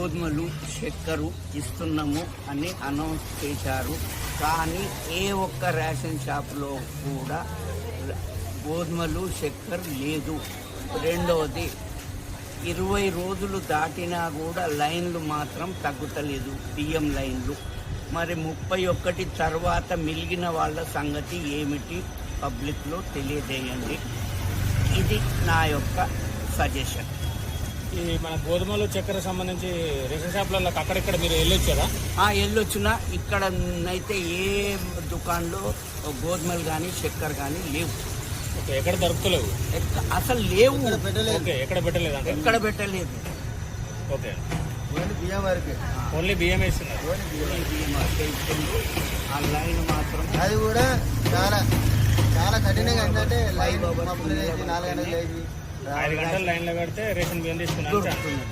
గోధుమలు చక్కెర ఇస్తున్నాము అని అనౌన్స్ చేశారు. కానీ ఏ ఒక్క రేషన్ షాపులో కూడా గోధుమలు చక్కెర లేదు. రెండవది 20 రోజులు దాటినా కూడా లైన్లు మాత్రం తగ్గుతలేదు, బియ్యం లైన్లు. మరి 31 తర్వాత మిగిలిన వాళ్ళ సంగతి ఏమిటి పబ్లిక్లో తెలియజేయండి. ఇది నా యొక్క సజెషన్. ఈ మన గోధుమలు చక్కెర సంబంధించి రేషన్ షాపులలో అక్కడిక్కడ మీరు వెళ్ళొచ్చారా? వెళ్ళొచ్చునా. ఇక్కడ అయితే ఏ దుకాణంలో గోధుమలు కానీ చక్కెర కానీ లేవు. ఓకే, ఎక్కడ దొరుకుతలేవు? అసలు లేవు. ఓకే, ఎక్కడ పెట్టలేదు అంటే ఎక్కడ పెట్టలేదు. ఓకే, బియ్యం వరకే, ఓన్లీ బియ్యం వేస్తున్నారు. ఆ లైన్ మాత్రం అది కూడా చాలా చాలా కఠినంగా. ఏంటంటే లైన్ 4 గంటలు లేచి 5 గంటలు లైన్లో కడితే రేషన్ బియ్యం తీసుకున్నాను. దొరుకుతున్నది.